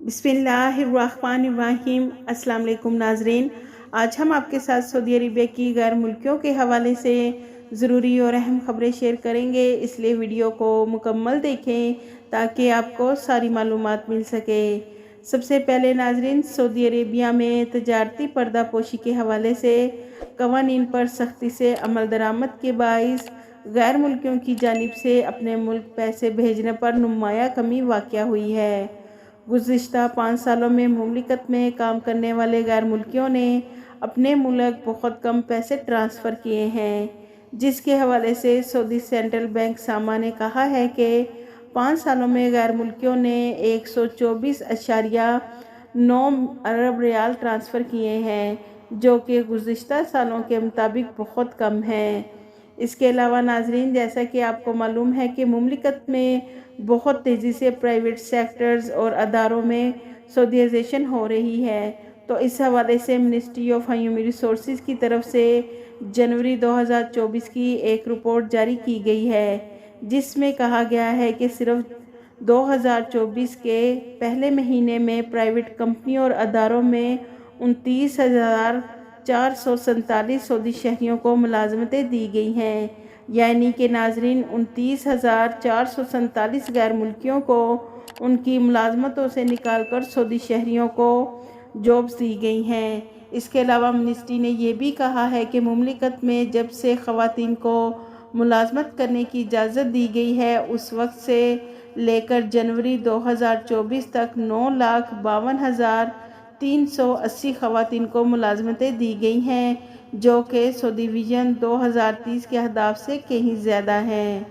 बिस्मिल्लाहिर्रहमानिर्रहीम। अस्सलाम वालेकुम नाजरीन, आज हम आपके साथ सऊदी अरबिया की गैर मुल्कियों के हवाले से ज़रूरी और अहम खबरें शेयर करेंगे, इसलिए वीडियो को मुकम्मल देखें ताकि आपको सारी मालूमात मिल सके। सबसे पहले नाजरीन, सऊदी अरेबिया में तजारती पर्दापोशी के हवाले से कवानीन पर सख्ती से अमल दरामद के बाइस गैर मुल्कियों की जानिब से अपने मुल्क पैसे भेजने पर नुमाया कमी वाक़या हुई है। गुज़िश्ता 5 सालों में मुमलिकत में काम करने वाले गैर मुल्कियों ने अपने मुल्क बहुत कम पैसे ट्रांसफ़र किए हैं, जिसके हवाले से सऊदी सेंट्रल बैंक सामा ने कहा है कि 5 सालों में गैर मुल्कियों ने 124.9 अरब रियाल ट्रांसफ़र किए हैं, जो कि गुज़िश्ता सालों के मुताबिक बहुत कम है। इसके अलावा नाजरीन, जैसा कि आपको मालूम है कि मुमलिकत में बहुत तेज़ी से प्राइवेट सेक्टर्स और अदारों में सऊदीज़ेशन हो रही है, तो इस हवाले से मिनिस्ट्री ऑफ ह्यूमन रिसोर्सेज की तरफ से जनवरी 2024 की एक रिपोर्ट जारी की गई है, जिसमें कहा गया है कि सिर्फ 2024 के पहले महीने में प्राइवेट कंपनियों और अदारों में 29,447 सऊदी शहरियों को मुलाजमतें दी गई हैं, यानी कि नाजरीन 29,447 गैर मुल्कियों को उनकी मुलाजमतों से निकालकर सऊदी शहरियों को जॉब्स दी गई हैं। इसके अलावा मिनिस्ट्री ने यह भी कहा है कि मुमलिकत में जब से ख़वातीन को मुलाजमत करने की इजाज़त दी गई है, उस वक्त से लेकर जनवरी 2024 तक 9,52,380 ख़वातीन को मुलाजमतें दी गई हैं, जो कि सऊदी विजन 2030 के अहदाफ से कहीं ज़्यादा हैं।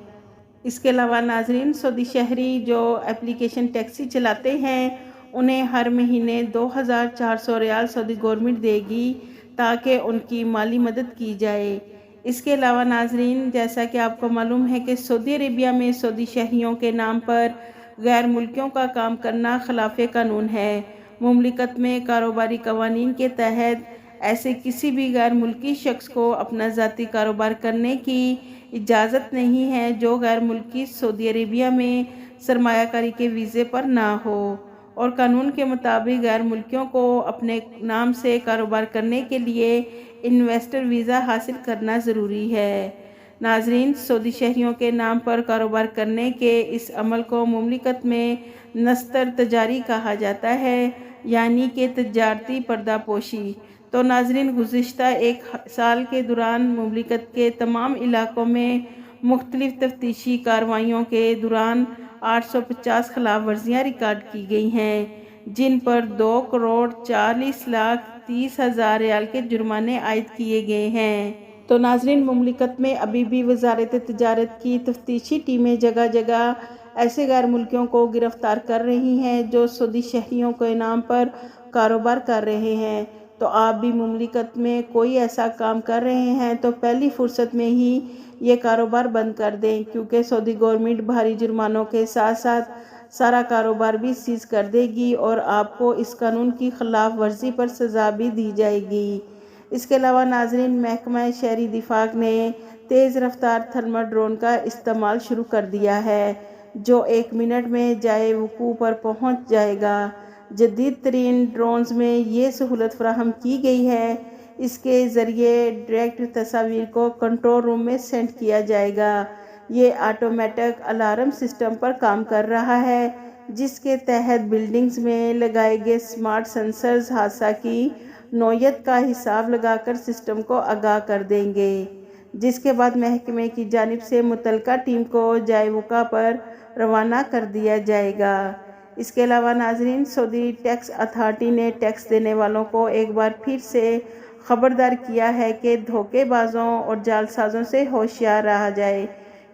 इसके अलावा नाजरीन, सऊदी शहरी जो एप्लीकेशन टैक्सी चलाते हैं, उन्हें हर महीने 2,400 रियाल सऊदी गवर्नमेंट देगी ताकि उनकी माली मदद की जाए। इसके अलावा नाजरीन, जैसा कि आपको मालूम है कि सऊदी अरेबिया में सऊदी शहरियों के नाम पर गैर मुल्कियों का काम करना खिलाफ कानून है। मुमलिकत में कारोबारी कवानीन के तहत ऐसे किसी भी गैर मुल्की शख्स को अपना ज़ाती कारोबार करने की इजाज़त नहीं है जो गैर मुल्की सऊदी अरेबिया में सरमायाकारी के वीज़े पर ना हो, और कानून के मुताबिक गैर मुल्कियों को अपने नाम से कारोबार करने के लिए इन्वेस्टर वीज़ा हासिल करना ज़रूरी है। नाजरीन, सऊदी शहरियों के नाम पर कारोबार करने के इस अमल को मुमलिकत में नस्तर तजारी कहा जाता है, यानी कि तजारती पर्दापोशी। तो नाजरीन, गुज़िश्ता एक साल के दौरान मुमलिकत के तमाम इलाकों में मुख्तलिफ तफ्तीशी कार्रवाइयों के दौरान 850 खिलाफ वर्जियाँ रिकॉर्ड की गई हैं, जिन पर 2,40,30,000 रियाल के जुर्माने आयद किए गए हैं। तो नाजरीन, मुमलिकत में अभी भी वजारत तिजारत की तफ्तीशी टीमें जगह जगह ऐसे गैर मुल्कियों को गिरफ्तार कर रही हैं जो सऊदी शहरियों के नाम पर कारोबार कर रहे हैं। तो आप भी मुमलिकत में कोई ऐसा काम कर रहे हैं तो पहली फुर्सत में ही ये कारोबार बंद कर दें, क्योंकि सऊदी गवर्नमेंट भारी जुर्मानों के साथ साथ सारा कारोबार भी सीज कर देगी और आपको इस कानून की खिलाफ वर्जी पर सज़ा भी दी जाएगी। इसके अलावा नाजरीन, महकमा शहरी दिफा ने तेज़ रफ्तार थर्मल ड्रोन का इस्तेमाल शुरू कर दिया है, जो 1 मिनट में जाए वकूफ़ पर पहुँच जाएगा। जदीद तरीन ड्रोन्स में ये सहूलत फराहम की गई है, इसके ज़रिए डायरेक्ट तस्वीर को कंट्रोल रूम में सेंड किया जाएगा। ये ऑटोमेटिक अलार्म सिस्टम पर काम कर रहा है, जिसके तहत बिल्डिंग्स में लगाए गए स्मार्ट सेंसर्स हादसा की नौयत का हिसाब लगाकर सिस्टम को आगाह कर देंगे, जिसके बाद महकमे की जानिब से मुतलका टीम को जाए वक़ा पर रवाना कर दिया जाएगा। इसके अलावा नाजरीन, सऊदी टैक्स अथॉरिटी ने टैक्स देने वालों को एक बार फिर से ख़बरदार किया है कि धोखेबाजों और जालसाजों से होशियार रहा जाए,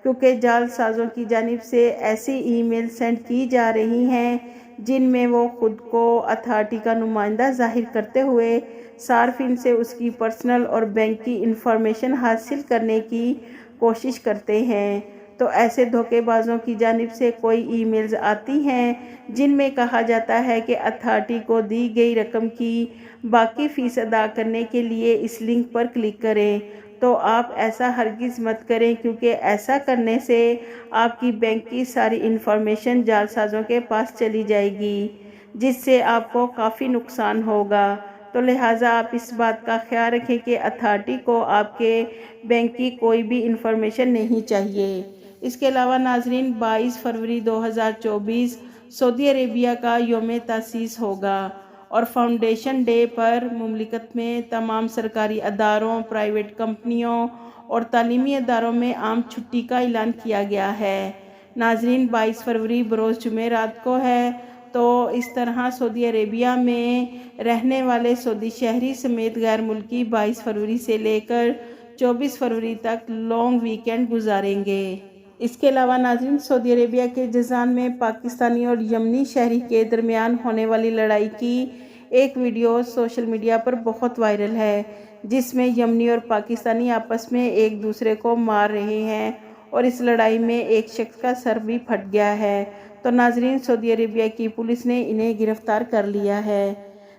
क्योंकि जालसाजों की जानिब से ऐसी ईमेल सेंड की जा रही हैं जिनमें वो खुद को अथॉरिटी का नुमाइंदा जाहिर करते हुए सार्फिन से उसकी पर्सनल और बैंक की इंफॉर्मेशन हासिल करने की कोशिश करते हैं। तो ऐसे धोखेबाजों की जानिब से कोई ईमेल्स आती हैं जिनमें कहा जाता है कि अथॉरिटी को दी गई रकम की बाकी फ़ीस अदा करने के लिए इस लिंक पर क्लिक करें। तो आप ऐसा हरगिज़ मत करें, क्योंकि ऐसा करने से आपकी बैंक की सारी इन्फॉर्मेशन जालसाजों के पास चली जाएगी। جس سے آپ کو کافی نقصان ہوگا، تو لہٰذا آپ اس بات کا خیال رکھیں کہ اتھارٹی کو آپ کے بینک کی کوئی بھی انفارمیشن نہیں چاہیے۔ اس کے علاوہ ناظرین، 22 فروری 2024 سعودی عربیہ کا یوم تاسیس ہوگا اور فاؤنڈیشن ڈے پر مملکت میں تمام سرکاری اداروں، پرائیویٹ کمپنیوں اور تعلیمی اداروں میں عام چھٹی کا اعلان کیا گیا ہے۔ ناظرین، 22 فروری بروز جمعرات کو ہے، تو اس طرح سعودی عربیہ میں رہنے والے سعودی شہری سمیت غیر ملکی 22 فروری سے لے کر 24 فروری تک لانگ ویکینڈ گزاریں گے۔ اس کے علاوہ ناظرین، سعودی عربیہ کے جازان میں پاکستانی اور یمنی شہری کے درمیان ہونے والی لڑائی کی ایک ویڈیو سوشل میڈیا پر بہت وائرل ہے، جس میں یمنی اور پاکستانی آپس میں ایک دوسرے کو مار رہے ہیں اور اس لڑائی میں ایک شخص کا سر بھی پھٹ گیا ہے، تو ناظرین سعودی عربیہ کی پولیس نے انہیں گرفتار کر لیا ہے۔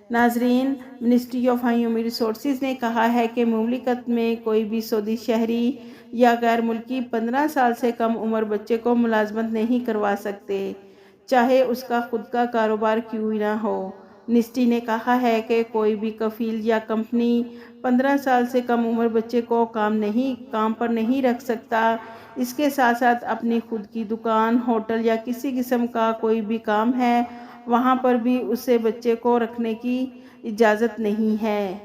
ناظرین، منسٹری آف ہیومن ریسورسز نے کہا ہے کہ مملکت میں کوئی بھی سعودی شہری یا غیر ملکی 15 سال سے کم عمر بچے کو ملازمت نہیں کروا سکتے، چاہے اس کا خود کا کاروبار کیوں نہ ہو۔ منسٹری نے کہا ہے کہ کوئی بھی کفیل یا کمپنی 15 سال سے کم عمر بچے کو کام پر نہیں رکھ سکتا۔ اس کے ساتھ ساتھ اپنی خود کی دکان، ہوٹل یا کسی قسم کا کوئی بھی کام ہے، وہاں پر بھی اسے بچے کو رکھنے کی اجازت نہیں ہے۔